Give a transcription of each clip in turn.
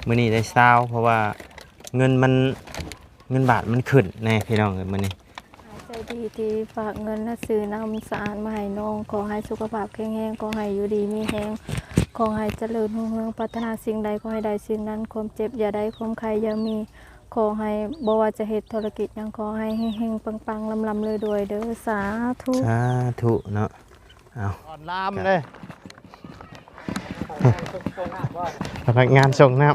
มื้อนี้ได้เศร้าเพราะว่าเงินมันเงินบาทมันขึ้นแน่พี่น้องเอ้ยมื้อนี้ใจดีที่ฝากเงินและซื้อน้ำสะอาดมาให้น้องขอให้สุขภาพแข็งแรงขอให้อยู่ดีมีแรงขอให้เจริญรุ่งเรืองปรารถนาสิ่งใดขอให้ได้สิ่งนั้นความเจ็บอย่าได้ความใครอย่ามีขอให้บ่ว่าจะเฮ็ดธุรกิจหยังขอให้เฮงๆปังๆลำๆรวยๆเด้อสาธุ สาธุเนาะเอา อ่อนลามเลย พนักงานส่งน้น้ำ ำ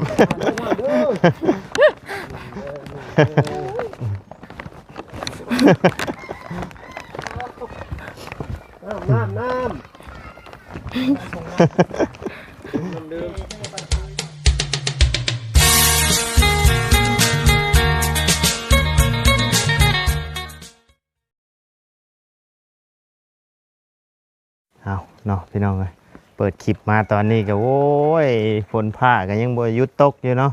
เอาเนาะพี่น้องเอ้ยเปิดคลิปมาตอนนี้ก็โอ้ยฝนผ้าก็ยังบ่หยุดตกอยู่เนาะ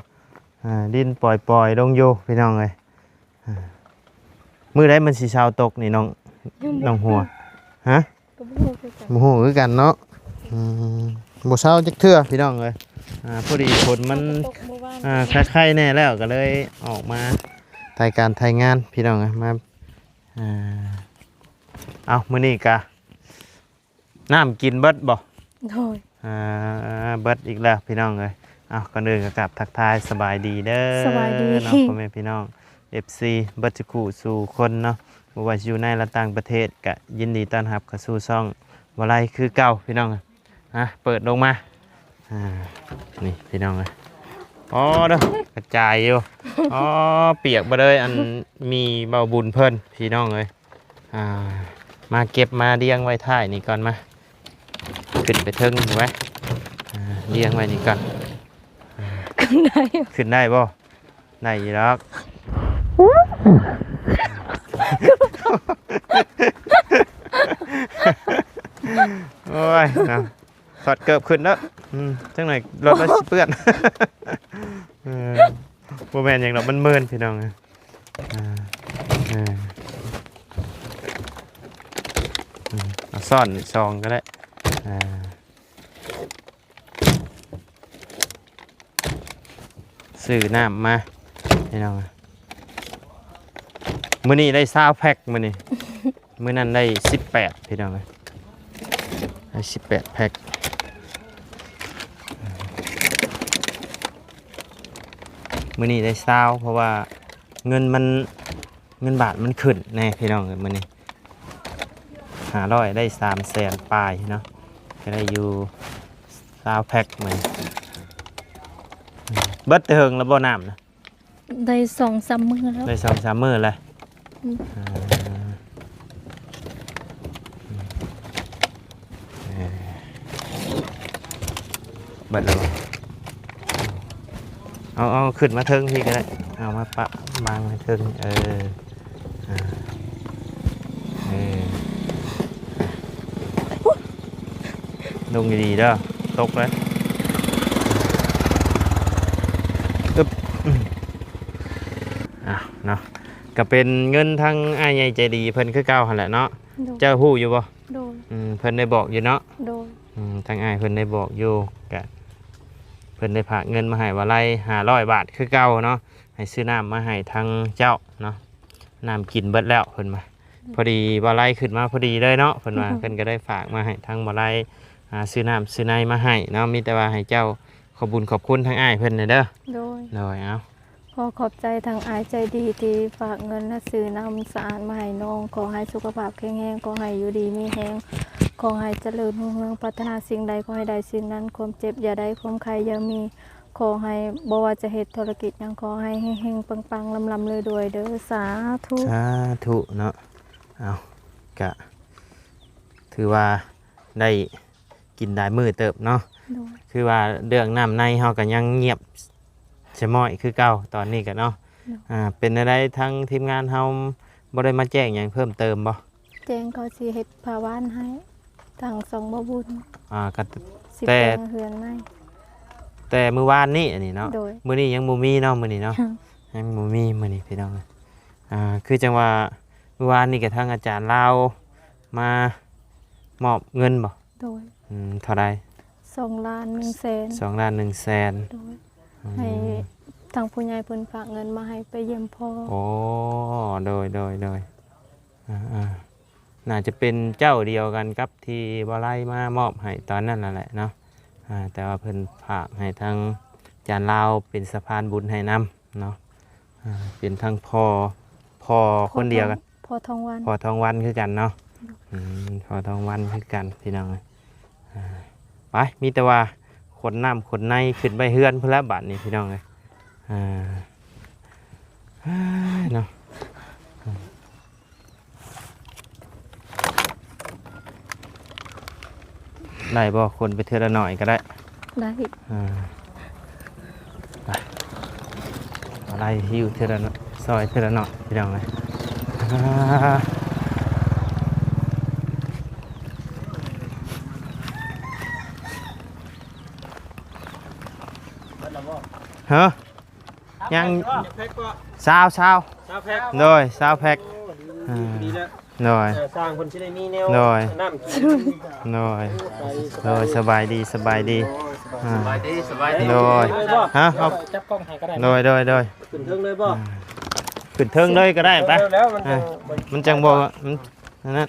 ดินปล่อยๆลงอยู่พี่น้องเอ้ยมื้อใดมันสิเช้าตกนี่น้องหัวฮะ ก็บ่รู้คือกัน โมโหคือกันเนาะบ่เช้าจักเทื่อพี่น้องเอ้ยพอดีฝนมัน ตกเมื่อวาน คล้ายๆแน่แล้วก็เลยออกมาถ่ายการถ่ายงานพี่น้องเอ้ยมาเอามื้อนี้กะน้ำกินเบิดบ่ โดย เบิดอีกแล้วพี่น้องเอ้ยเอาก่อนอื่นก็กลับทักทายสบายดีเด้อ สบายดี เนาะพ่อแม่พี่น้อง FC เบิดทุกคู่สู่คนเนาะบ่ว่าสิอยู่ในและต่างประเทศก็ยินดีต้อนรับเข้าสู่ช่องวลัยคือเก่าพี่น้องเปิดลงมานี่พี่น้องเอ้ยอ๋อเด้อกระจายอยู่อ๋อเปียกบ่เลยอันมีเบาบุญเพิ่นพี่น้องเอ้ยมาเก็บมาเรียงไว้ท้ายนี่ก่อนมาขึ้นไปเทิงไว้เรียงไว้นี่ก่อน ขึ้นได้ ขึ้นได้บ่ได้อยู่แล้วโอ้ยนะถอดเกือบขึ้นแล้วจังไหนรถมันสิเปื้อนโมแมนอย่างดอกมันเมินพี่น้องเอาซ่อนซองก็ได้ซื้อน้ำมาพี่น้องมื้อนี้ได้20แพ็คมื้อนี้ มื้อนั้นได้18พี่น้องได้18แพ็คมื้อนี้ได้20เพราะว่าเงินบาทมันขึ้นแน่พี่น้องมื้อนี้500ได้300,000ปลายเนาะก็ได้อยู่20แพ็คมื้อนี้เบิดเถิงแล้วบ่น้ำนะ ได้2-3มื้อแล้ว ได้2-3มื้อแล้วเบิดแล้วเอาขึ้นมาเทิงพี่ก็ได้เอามาปะบางเทิงลงดีๆเด้อตกเลยเนาะก็เป็นเงินทั้งอ้ายใหญ่ใจดีเพิ่นคือเก่าหั่นแหละเนาะเจ้าฮู้อยู่บ่ โดย เพิ่นได้บอกอยู่เนาะ โดย ทั้งอ้ายเพิ่นได้บอกอยู่ก็เพิ่นได้ฝากเงินมาให้ว่าไล่500 บาทคือเก่าเนาะให้ซื้อน้ำมาให้ทางเจ้าเนาะน้ำกินเบิดแล้วเพิ่นมาพอดีว่าไล่ขึ้นมาพอดีเลยเนาะเพิ่นว่าเพิ่นก็ได้ฝากมาให้ทางบ่ไล่ซื้อน้ำซื้อในมาให้เนาะมีแต่ว่าให้เจ้าขอบคุญขอบคุณทางอ้ายเพิ่นเด้อ โดย เอา ขอขอบใจทางอายใจดีที่ฝากเงินและซื้อน้ำสะอาดมาให้น้องขอให้สุขภาพแข็งแรงขอให้อยู่ดีมีแรงขอให้เจริญรุ่งเรืองปรารถนาสิ่งใดขอให้ได้สิ่งนั้นความเจ็บอย่าได้ความใครอย่ามีขอให้บ่ว่าจะเฮ็ดธุรกิจหยังขอให้เฮงๆปังๆลำๆรวยๆเด้อสาธุ สาธุเนาะเอากะถือว่าได้กินได้มื้อเติบเนาะ โดย คือว่าเรื่องน้ำในเฮาก็ยังเงียบชะม้อยคือเก่าตอนนี้ก็เนาะเป็นอะไรทั้งทีมงานเฮาบ่ได้มาแจ้งหยังเพิ่มเติมบ่ แจ้งเขาสิเฮ็ดภาวานให้ทางสองบ่บุญ ก็ สิ แต่ แปลงเฮือนให้ แต่มื้อวานนี้อันนี้เนาะ โดย มื้อนี้ยังบ่มีเนาะมื้อนี้เนาะยังบ่มีมื้อนี้พี่น้องคือจังว่ามื้อวานนี้ก็ทางอาจารย์ลาวมามอบเงินบ่ โดย เท่าใด 2,100,000 2,100,000 โดย ให้ทางผู้ใหญ่เพิ่นฝากเงินมาให้ไปเยี่ยมพ่อ โอ้โดยน่าจะเป็นเจ้าเดียวกันกับที่บ่ไล่มามอบให้ตอนนั้นนั่นแหละเนาะแต่ว่าเพิ่นฝากให้ทางจานลาวเป็นสะพานบุญให้นำเนาะเป็นทั้งพ่อคนเดียวกัน พ่อทองวัน พ่อทองวันคือกันเนาะพ่อทองวันคือกันพี่น้องไปมีแต่ว่าขนน้ำขนในขึ้นไปเฮือนเพื่อละบาทนี่พี่น้องเลยเนาะได้บ่คนไปเทือละหน่อยก็ได้ ได้ ไปอะไรหิวเทือละซอยเทือละหน่อยพี่น้องเลยฮะยังซาวโดยซาวแพ็กโดย สร้างคนที่ได้มีแนว โดย น้ำกิน โดยสบายดี สบายดี โดยฮะเอา จับกล้องให้ก็ได้ โดย ขึ้นเทิงเลยบ่ ขึ้นเทิงเลยก็ได้ปะ แล้วมันจะ มันจังบอกว่านั่น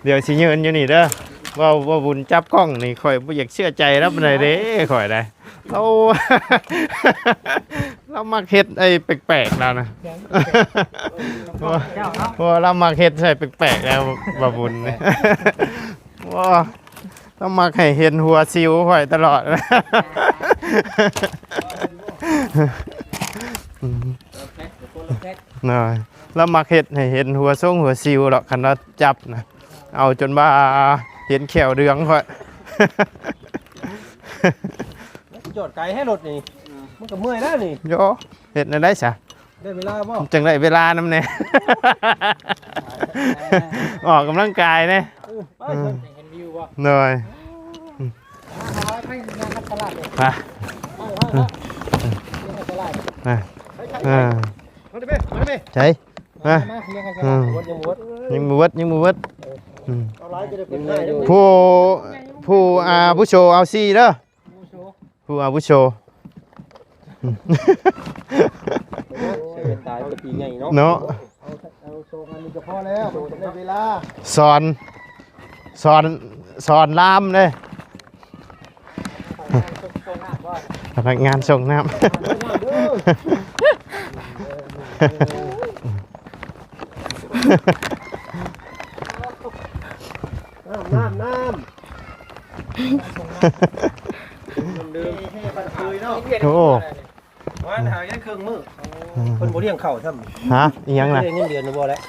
เดี๋ยวสิยืนอยู่นี่เด้อว่าบุญจับกล้องนี่ข่อยบ่อยากเชื่อใจรับเลยเด้ข่อยได้เรามักเฮ็ดไอ้แปลกๆแล้วนะว่าเรามักเฮ็ดใส่แปลกๆแล้วบ่บุญนี่ว่าเรามักให้เห็นหัวซิวข่อยตลอดน่อยแล้วมักเฮ็ดให้เห็นหัวส่งหัวซิวหรอกคันเราจับนะเอาจนว่าเห็นแขวเดืองค่อย จอดไกลให้รถนี่มันก็เมื่อยแล้วนี่ โยเห็ดได้ซะ ได้เวลาบ่ จังได้เวลานำแน่ ออกกำลังกายแน่ ไปเห็นวิวบ่ หน่อย ไปงานตลาดเลย ไป ตลาด มาดิใช่มา ยังมือวัดผู้โชว์เอาซีเด้อผู้อาวุโช ตายเป็นปีใหญ่เนาะ เนาะ เอาโชว์งานนี้ก็พอแล้วได้เวลา สอนลามเลยพนักงานส่งน้ำ น้ำดื่มให้ปันคืนเนาะ โอ้ วันหายังครึ่งมื้อคนบ่เลี้ยงข้าวซ้ำ ฮะอีหยังล่ะ เงินเดือนบ่แล้ว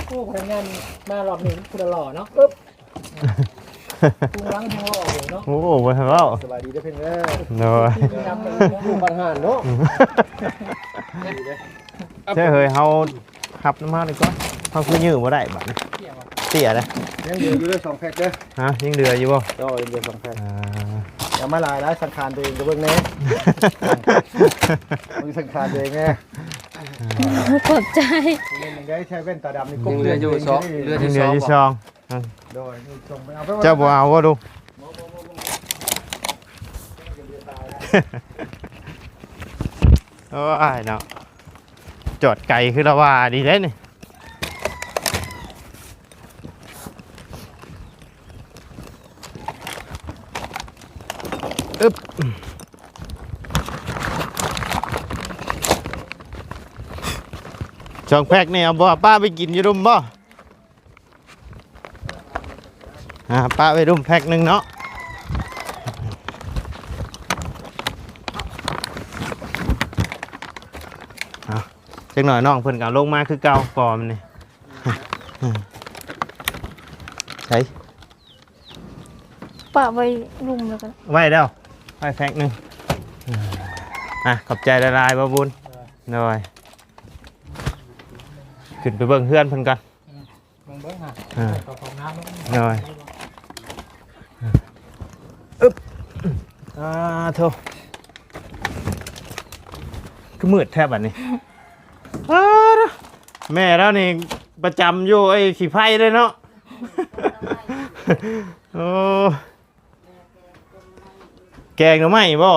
ผู้พนักงานมารอบหนึ่งคุณหล่อเนาะปึ๊บคุณล้างทางหล่ออยู่เนาะ โอ้บ่ทันเว้า สบายดีเด้อเพิ่นเด้อ เนาะ ดำเลย ผู้ปัญหาเนาะ ใช่เฮ้ยเฮาขับน้ำมาดีกว่าเฮาคือยื้อบ่ได้บัดนี้เสียเลย ยังเหลืออยู่ด้วย2แพ็คเด้อ ฮะยังเดืออยู่บ่ ก็ยังเหลือ2แพ็คอย่ามาหลายสังขารตัวเองก็เบิ่งแน่มึงสังขารตัวเองแน่ ขอบใจ เล่นยังได้ใช้แว่นตาดำนี่ ยังเหลืออยู่สองเหลือ ยังเดืออยู่ช่อง โดยส่งไปเอา เจ้าบ่เอาบ่ดูโอ้ยเนาะจอดไกลคือละว่าดีเด้นี่อึ๊บช่องแพ็กนี่เอาบ่ป้าไปกินอยู่รุมบ่ป้าไปรุมแพ็กหนึ่งเนาะจักหน่อยน้องเพิ่นก็ลงมาคือเก่าก่อนนี่ ใช่ ปะไว้รุมแล้วกัน ไว้แล้วไว้แพ็กหนึ่งขอบใจละลายบ่บุญหน่อยขึ้นไปเบิ่งเพื่อนเพิ่นก่อน ลงเบิ้งฮะต่อของน้ำ หน่อยอึ๊บโธ่ก็มืดแทบอันนี้แม่แล้วนี่ประจำอยู่ไอ้ขี้ไผ่เลยเนาะ โอ้แกงหน่อไม้บ่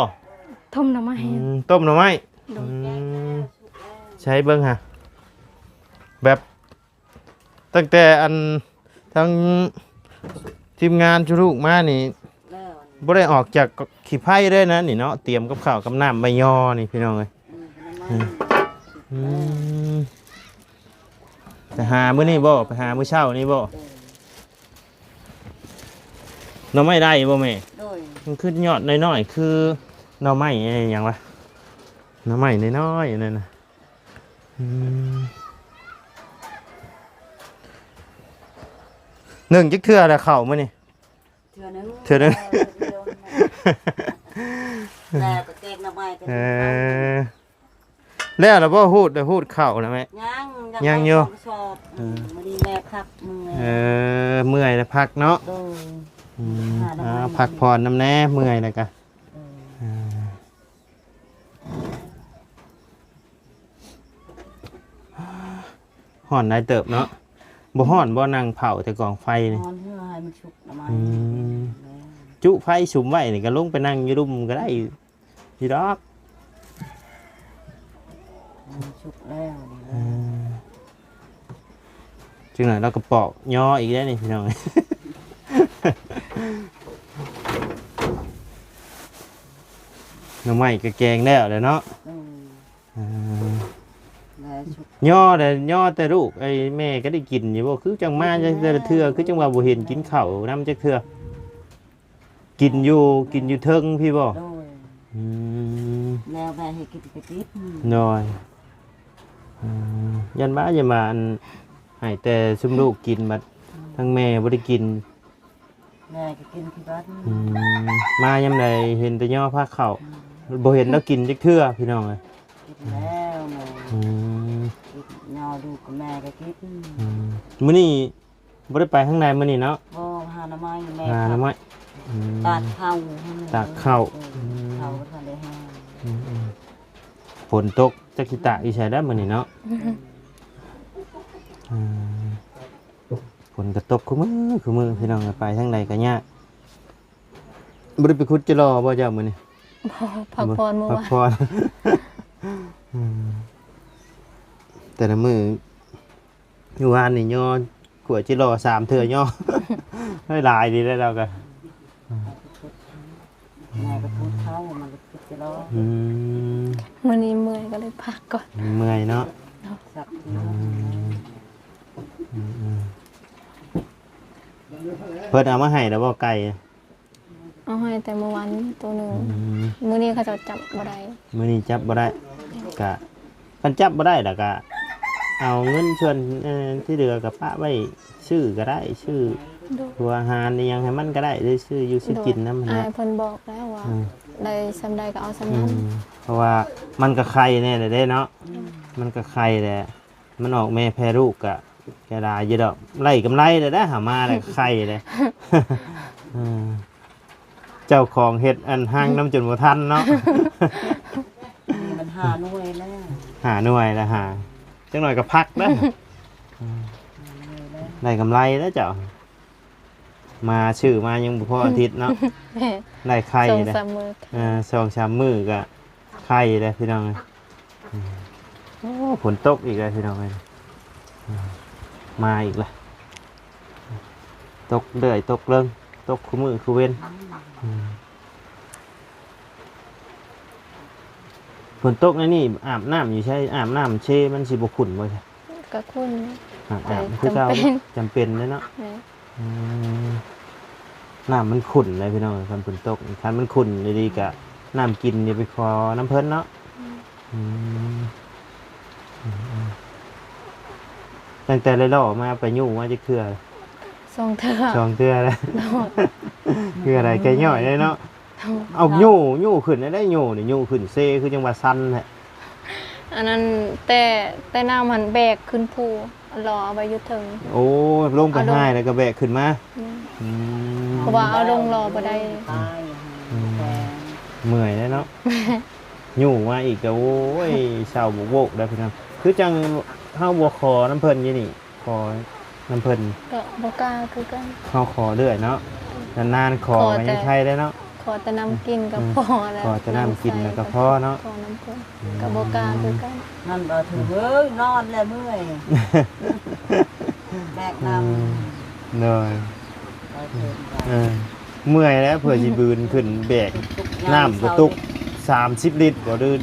ต้มหน่อไม้ ต้มหน่อไม้ใช้เบิ่งฮะแบบตั้งแต่อันทั้งทีมงานชุลูกมานี่บ่ได้ออกจากขี้ไผ่เลยนะนี่เนาะเตรียมกับข้าวกับน้ำใบยอนี่พี่น้องเอ้ยไปหามื้อนี้บ่ไปหามื้อเช้านี่บ่หน่อไม้ได้บ่แม่ โดย มันขึ้นยอดน้อยๆคือหน่อไม้อะไรอย่างวะหน่อไม้น้อยๆนั่นน่ะหนึ่งจักเทื่อแล้วเข้ามื้อนี่ เทื่อนึง เทื่อนึง แต่ก็เก็บหน้ำไม้เป็น เออแล้วเราบ่ฮูดแล้วฮูดเข้าแล้วแม่ ยังอยู่ ชอบมื้อนี้แม่พักมึง เมื่อยแล้วพักเนาะ โดย พักผ่อนน้ำแน่เมื่อยแล้วก็ห่อนได้เติบเนาะบ่ห่อนบ่นั่งเผาแต่กองไฟนี่ นอนเพื่อให้มันชุกหน้ำไม้ จุไฟสุมไว้นี่ก็ลงไปนั่งอยู่รุมก็ได้อยู่ดอก มันชุกแล้วนี่ จึงหน่อยเราก็ปอกย่ออีกได้นี่พี่น้อง หน่อไม้ก็แกงแล้วเลยเนาะ แล้วชุก ย่อแต่ลูกไอ้แม่ก็ได้กินอยู่บ่คือจังมาจังแต่ละเทื่อคือจังว่าบ่เห็นกินข้าวนำจักเทื่อกินอยู่เทิงพี่บ่ โดย อืม แล้วแม่ให้กินกระติบ น้อยยันบ้าอย่ามาอันให้แต่ซุมลูกกินบัดทั้งแม่บ่ได้กิน แม่ก็กินที่บ้าน มายามใดเห็นแต่ย่อผ้าข้าวบ่เห็นแล้วกินจักเทื่อพี่น้องเอ้ย กินแล้วแม่ อืม กินยอดูกับแม่ก็กิน มื้อนี้บ่ได้ไปข้างในมื้อนี้เนาะ บ่หาหน้ำไม้แม่ หาหน่อไม้ ตากข้าว ตากข้าว ข้าวก็ทันได้แห้ง ฝนตกจักสิตากอีใช้ได้มื้อนี้เนาะฝนก็ตกคือมือพี่น้องไปทางใดก็ยากบ่ได้ไปขุดจะรอบ่เจ้ามื้อนี้ พักผ่อนเมื่อ พัก วาน ผ่อนแต่ละมืออยู่วานนี่ย่อกวดจิรอ3เทื่อย่อ ให้หลายดีแล้วเราก็ แม่ก็พูดเข้ามันก็คิดจะรอ มื้อนี้เมื่อยก็เลยพักก่อน เมื่อยเนาะ สักที เพิ่นเอามาให้แล้วบ่ไก่ เอาให้แต่เมื่อวานตัวหนึงมื้อนี้เขาจะจับบ่ได้ มื้อนี้จับบ่ได้ก็คันจับบ่ได้แล้วก็เอาเงินส่วนที่เหลือก็ปะไว้ซื้อก็ได้ซื้อ ดู ตัวอาหารนี่ยังให้มันก็ได้หรือซื้ออยู่ซื้อกินนำ อ้า นะ ยเพิ่นบอกแล้วว่าได้ซำใดก็เอาซำนั้น เพราะว่ามันก็ไข่แน่เลยเด้เนาะมันก็ไข่แหละมันออกแม่แพรลูกกะแกดาอยู่ดอกไล่กำไรเลยได้หามาเลยไข่เลย เจ้าของเฮ็ดอันห้างน้ำจนบ่ทันเนาะ มันหาหน่วยแล้ว หาหน่วยละหาจังหน่อยก็พักนะได้กำไรแล้วเจ้ามาชื่อมายังบ่พออาทิตย์เนาะ แม่ ได้ไข่ ส่ง เลย สามมื้อ 2-3 มื้อก็ไข่เลยพี่น้องโอ้ฝนตกอีกแล้วพี่น้องมาอีกแล้วตกเรื่อยตกเริ่งตกคู่มือคู่เว้นฝนตกนะนี่อาบน้ำอยู่ใช่อาบน้ำเชมันสิบ่ขุ่นบ่ใช่ ก็คุณ อาบคือเก่าจำเป็นเลยเนาะ แม่ น้ำมันขุ่นเลยพี่น้องคันฝนตกคันมันขุ่นดีๆกะน้ำกินอย่าไปขอน้ำเพิ่นเนาะตั้งแต่เลยล่อมาไปยุ่งว่าจะคือ ส่งเถอะ สองเตือแล้วคืออะไรแกย่อยเลยเนาะเอายู่ขึ้นได้ยู่นี่ยู่ขึ้นเซคือจังหวัดซันแหละ อันนั้นแต่น้ำมันแบกขึ้นภูรอเอาไว้อยู่ถึง โอ้ลงไปให้แล้วก็แบกขึ้นมา เพราะว่าเอาลงรอบ่ได้ ตาย เมื่อยแล้วเนาะยู่มาอีกก็โอ้ยชาวบุกโบกได้พี่น้องคือจังเฮาบัวคอน้ำเพิ่นยี่นี่คอ น้ำเพิ่น ก็บ่กล้าคือกัน เขาขอเรื่อยเนาะนานๆขอ ขอ กัน แต่ ยังใครได้เนาะ ขอแต่น้ำกินก็พอแล้ว ขอแต่น้ำกินแล้วก็พอเนาะ ขอน้ำเพิ่นก็บ่กล้าคือกัน นั่นบ่ถึงเอ้ยนอนแล้วเมื่อยแบกน้ำ เลย ไปเพิ่นไป เมื่อยแล้วเพื่อสิบืนขึ้นแบกน้ำกระตุก30 ลิตรบ่หรือ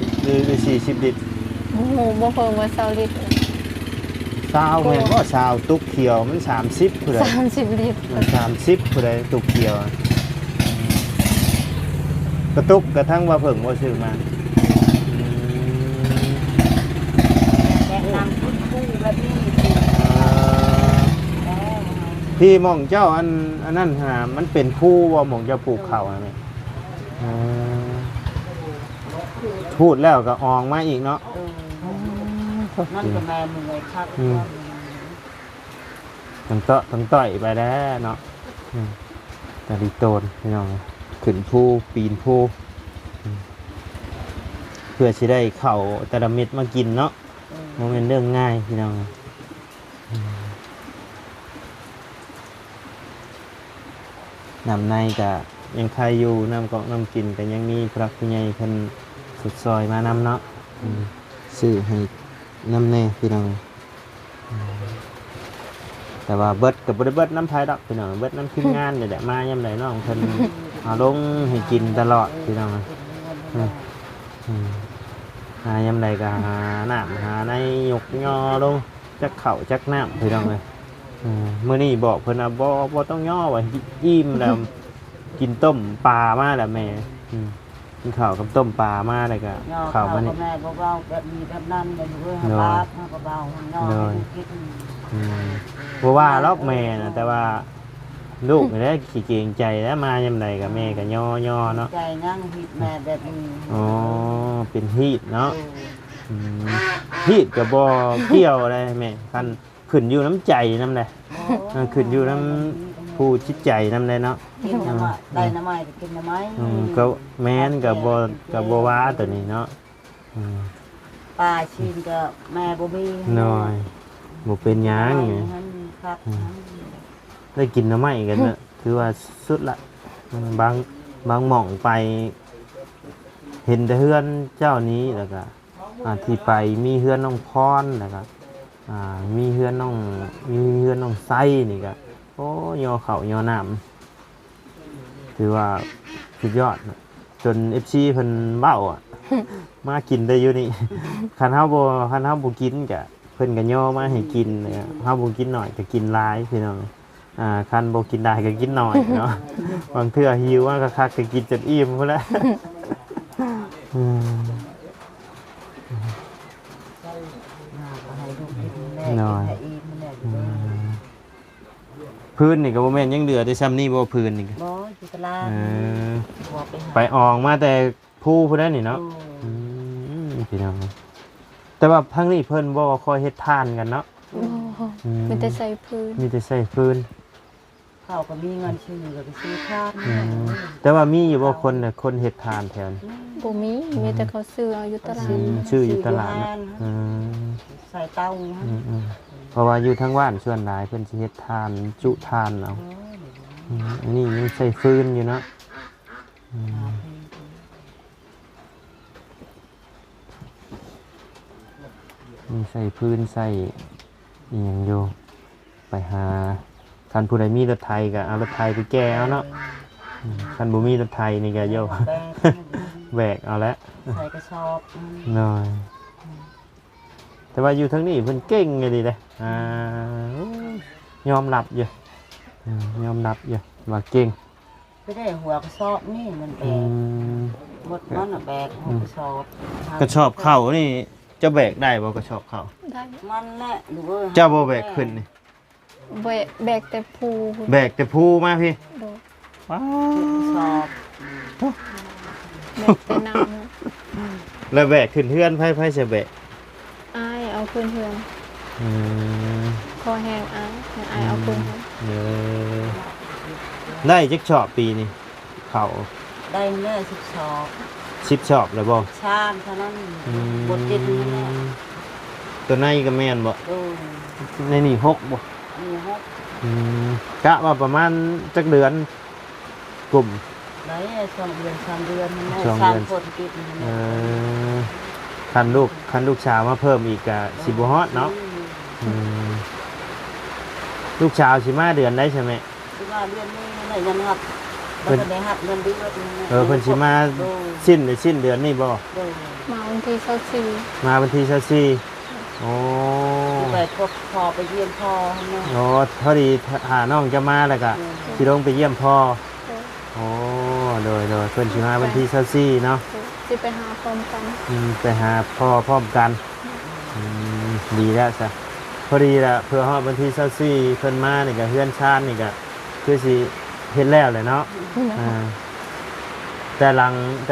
40 ลิตร โอ้โหบ่เพิ่มว่า20ลิตร ซาวแม่นบ่ซาวตุกเขียวมัน30ผู้ใด 30ลิตร มัน30ผู้ใดตุกเขียวกระตุกกระทั่งว่าเพิ่งบ่ซื้อมา แบกน้ำคู่แบบนี้ พี่หมองเจ้าอันนั้นหามันเป็นผู้ว่าหมองเจ้าปลูกเขาอันนี้พูดแล้วก็อองมาอีกเนาะ นั่นก็แม่เมื่อยคัก ต้องต่อยไปแล้วเนาะตาดีโตนพี่น้องขึ้นผู้ปีนผู้เพื่อสิได้เข่าแต่ละเม็ดมากินเนาะมันเป็นเรื่องง่ายพี่น้องน้ำในก็ยังใครอยู่น้ำเกาะน้ำกินแต่ยังมีพระผู้ใหญ่เพิ่นสุดซอยมานำเนาะซื้อให้น้ำแน่พี่น้องแต่ว่าเบิดกับบ่ได้เบิดน้ำไผดอกพี่น้องเบิดน้ำทีมงานนี่แหละมายามใดน้องเพิ่นเอาลงให้กินตลอดพี่น้องหายามใดก็หาน้ำหาในยกย่อลงจักข้าวจักน้ำพี่น้องเอ้ยมื้อนี้บอกเพิ่นว่าบ่ต้องย่อว่าอิ่มแล้วกินต้มปลามาแล้วแม่กินข้าวกับต้มปลามาแล้วก็ข้าวมานี่ แม่เบาๆแบบนี้แบบนั้นแบบนี้บาปเบาๆย่อกิน เพราะว่าลอกแม่นะแต่ว่าลูกนี่ขี้เกรงใจแล้วมายามใดกับแม่ก็ย่อเนาะ ใจนั่งหิดแม่แบบนี้ อ๋อเป็นฮีดเนาะฮีดกับบ่เกี่ยวอะไรแม่คันขึ้นอยู่น้ำใจน้ำใดขึ้นอยู่น้ำผู้จิตใจน้ำใดเนาะ กินน้ำไม้ได้น้ำไม้กินน้ำไม้ ก็แม่นกับบ่ว่าตัวนี้เนาะ ปลาชินก็แม่บ่มี น้อยบ่เป็นหยังไง ครับ ได้กินน้ำไม้กันเนอะคือว่าสุดละบางหม่องไป เห็นแต่เฮือนเจ้านี้แล้วก็ที่ไปมีเฮือนน้องพรแล้วก็มีเฮือนน้องไส้นี่ก็โอ้ยอเขายอน้ำถือว่าสุดยอดนะจน FC เพิ่นเบ้าอ่ะ มากินได้อยู่นี่ คันเฮาบ่กินก็เพิ่นก็ย่อมาให้กินเนี่ยเฮาบ่กินหน่อยก็กินหลายพี่น้องคันบ่กินได้ก็กินหน่อยเนาะ บางเทื่อหิวว่าคักๆก็กินจนอิ่มพุ่นแหละ ให้ลูกกินแม่กินให้อิ่มแม่กิน พื้นนี่ก็บ่แม่นยังเหลือแต่ซ้ำนี่บ่พื้นนี่ก็ บ่อยู่ตลาดบัวไป ไปออกมาแต่ผู้พุ่นนั้นนี่เนาะพี่น้องแต่ว่าพังนี้เพิ่นบ่ค่อยเฮ็ดทานกันเนาะ มีแต่ใส่พื้น มีแต่ใช้ฟืน เขาก็มีเงินซื้อก็ไปซื้อข้าว แต่ว่ามีอยู่บ่คนน่ะคนเฮ็ดทานแถวนี้ บ่มีแต่เขาซื้อเอาอยู่ตลาด ชื่ออยู่ตลาดนะใส่เต้า เพราะว่าอยู่ทั้งว่านส่วนหลายเพิ่นสิเฮ็ดทานจุทานเอาอันนี้ยังใช้ฟืนอยู่เนาะมีใส่พื้นใส่อีหยังอยู่ไปหาคันผู้ใดมีรถไถก็เอารถไถไปแก้เอาเนาะคันบ่มีรถไถนี่ก็โยแบกเอาละ ใส่กระสอบ น้อยแต่ว่าอยู่ทั้งนี้เพิ่นเก่งไงดีเลยยอมรับอยู่ยอมรับอยู่ว่าเก่ง ไม่ได้หัวกระสอบนี่มันแบกหมดมันแบกหัวกระสอบ กระชอบเข้านี่จะแบกได้บ่กระชอบเข้า ได้ มันแหละหรือว่า เจ้าบ่แบกขึ้นนี่ แบกแต่ภู แบกแต่ผู้มาพี่ โดด ว้าก ระสอบ แบกแต่น้ แล้วแบกขึ้นเฮือนไผสิแบก ำอ้ายเอาคืนเฮือน อืม คอแห้งอ้ายให้อ้ายเอาคืนเฮือน ได้จักชอบปีนี่เข้า ได้เนื้อสิบสอบ 10ชอบแล้วบ่ ชามเท่านั้นบดดินนี่แหละ ตัวในก็แม่นบ่ ดู ในนี่6บ่ มีหก Ừ. กะว่าประมาณจักเดือนกลุ่ม Đấy, xong đường 3 เดือนมันแม่ 2 สร้าง เดือน คนกินมัน เอ แม่ คันลูกสาวมาเพิ่มอีกกะสิบ่ฮอดเนาะอืมลูกสาวสิมาเดือนได้ใช่ไหม คือว่าเดือนนี้มันได้ยันหับมันก็ได้หับเงินเดือน เพิ่นสิมาสิ้นเดือนนี้บ่ โดย มาวันที่24มาวันที่24โอ้ ไปพอไปเยี่ยมพ่อให้แม่ โอ้พอดีหาน้องจะมาแล้วก็สิลงไปเยี่ยมพ่อโอ้โดยเพิ่นสิมาวันที่24เนาะ สิไปหาพร้อมกัน ไปหาพ่อพร้อมกันดีแล้วจ้ะพอดีละเพื่อฮอดวันที่24เพิ่นมานี่ก็เฮือนชานนี่ก็คือสิเฮ็ดแล้วแหละเนาะอ่าแต่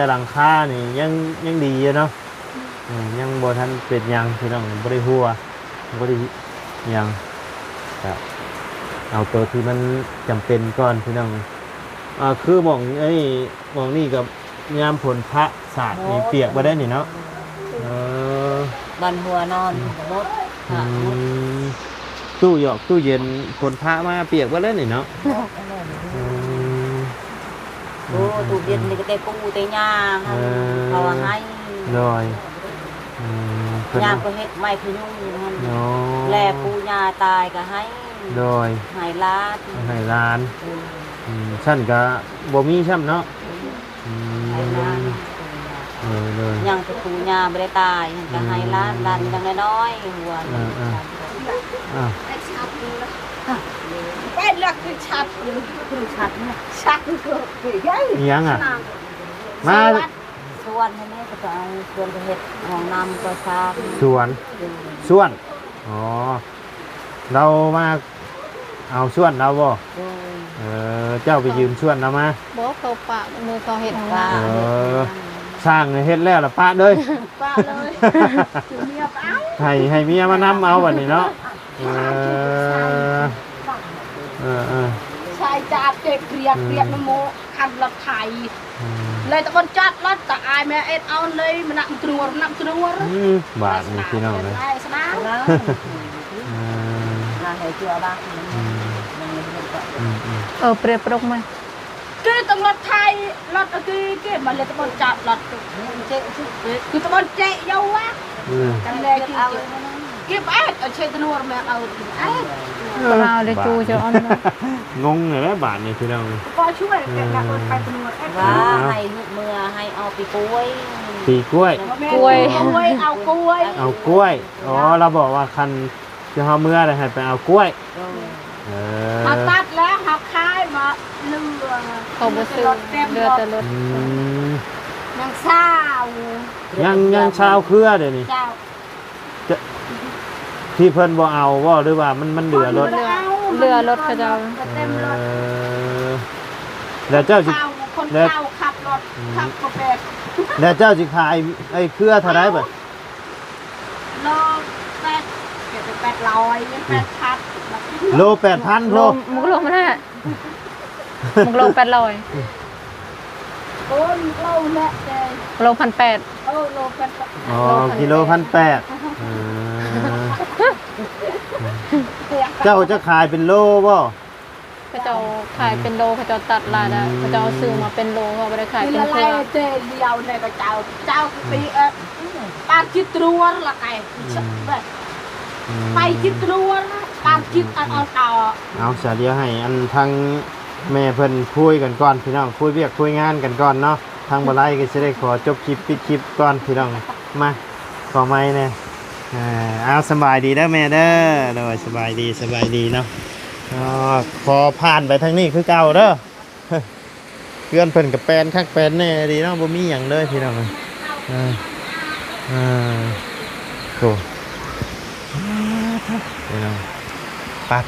หลังคานี่ยังดีอยู่เนาะยังบ่ทันเป็นหยังพี่น้องบ่ได้หัวบ่ได้หยังก็เอาตัวที่มันจำเป็นก่อนพี่น้องคือหม่องหม่องนี่กับยามฝนพระสาดนี่เปียกบ่ได้นี่เนาะ บันหัวนอนรถ ตู้หยอกตู้เย็นคนพระมาเปียกบ่ได้นี่เนาะ โอ้ตู้เย็นนี่ก็ได้ปูได้ยาเขาให้ โดย ยาก็เฮ็ดไม่คือยุ่งมัน โอ้ แลปูยาตายก็ให้ โดย หายลาด ให้ร้านชั้นก็บ่มีช่ำเนาะ หายลาด เลย ยังจะปูยาไม่ได้ตายก็หายลาดดันยังน้อยหัว ไปเลือกคือชัดคือชัดเนี่ยชัดคือใหญ่ ยังอ่ะมา ส่วนให้แม่ก็จะเอาส่วนไปเฮ็ดห้องน้ำก็ทราบ ส่วนอ๋อเรามาเอาส่วนเราบ่เจ้าไปยืมส่วนเรามา บ่เขาปะมือเขาเฮ็ดของเรา สร้างเฮ็ดแล้วละป้าเลย ป้าเลยเมียเอา ให้เมียมานำเอาบัดนี้เนาะชายจับเด็กเรียกนโมคันรถไทยเลยตะบนจัดรถตะอายแม่เอ็ดเอาเลยมันนักตรวจบาทนี่พี่น้องเลย ได้สนะ ให้เชื่อบ้าง เปรียบปรกมั้ย คือตำรวจไทยรถคือมันเลยตะบนจัดรถคือตะบนเจเยาวะกันเลยคือเอ็ดเช็ดนวดแม่เอาเอ็ด เราได้จูจะอ่อนเนาะ งงเลยนะบาทนี่พี่น้อง ก็ช่วยแกนักรถไฟตำรวจเอ็ด ว่าให้ลูกเมื่อให้เอาไปกล้วย ตีกล้วย กล้วยเอากล้วย เอากล้วยอ๋อเราบอกว่าคันจะเอาเมื่อไรให้ไปเอากล้วย มาตัดแล้วหักคายมาเรือ เขาบ่ซื้อเรือแต่รถ ยังเศร้า ยังชาวเครือเดี๋ยวนี้ เจ้า ที่เพิ่นบ่เอาว่าหรือว่ามันเหลือรถ เรือรถเขาจะเอา เต็มรถ แล้วเจ้าสิ คนเก่าขับรถขับกาแฟ แล้วเจ้าสิขายไอ้เครือเท่าไรบ่ โลแปดเก็บไป800 8,000 โล 8,000 โล มุกโลมันน่ะมุกโล800 โอ้ยโลแหละเจ้ โล1,800 โล8,000 อ๋อกิโล1,800เจ้าจะขายเป็นโลบ่ เขาจะขายเป็นโลเขาจะตัดลาดเขาจะเอาซื้อมาเป็นโลเขาไม่ได้ขาย คือ เป็น อะไร เครือ เจ้เดียวเนี่ยก็เจ้าปีปานคิดรัวละไงไปคิดรัวปานคิดอันเอาต่อ เอาเสียเดียวให้อันทางแม่เพิ่นคุยกันก่อนพี่น้องคุยเวียกคุยงานกันก่อนเนาะทางบ่ไลก็สิได้ขอจบคลิปปิดคลิปก่อนพี่น้องมาขอไม้แน่เอาสบายดีเด้อแม่เด้อโดยสบายดีเนาะขอผ่านไปทางนี้คือเก่าเด้อเพื่อนเพิ่นกับแปลนคักแปลนแน่ดีเนาะบ่มีหยังเลยพี่น้องโอ้พี่น้อง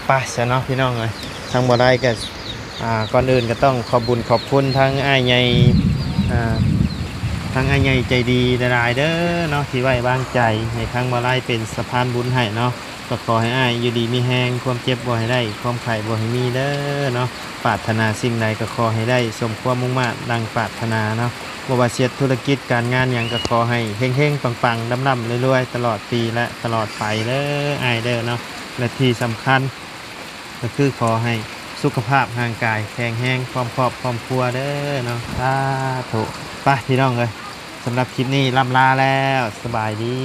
ไปซะเนาะพี่น้องเอ้ยทางบ่ได้ก็ก่อนอื่นก็ต้องขอบคุณทางอ้ายใหญ่ทางอ้ายใหญ่ใจดีหลายๆเด้อเนาะที่ไว้วางใจในทางบ่ได้เป็นสะพานบุญให้เนาะก็ขอให้อ้ายอยู่ดีมีแฮงความเจ็บบ่ให้ได้ความไข้บ่ให้มีเด้อเนาะปรารถนาสิ่งใดก็ขอให้ได้สมความมุ่งมั่นดังปรารถนาเนาะบ่ว่าเสียธุรกิจการงานหยังก็ขอให้เฮงๆปังๆร่ำๆรวยๆตลอดปีและตลอดไปเด้ออ้ายเด้อเนาะและที่สำคัญ ก็คือขอให้สุขภาพร่างกายแข็งแรงพร้อมครอบพร้อมครัวเด้อเนาะสาธุไปพี่น้องเลยสำหรับคลิปนี้ลำลาแล้วสบายดี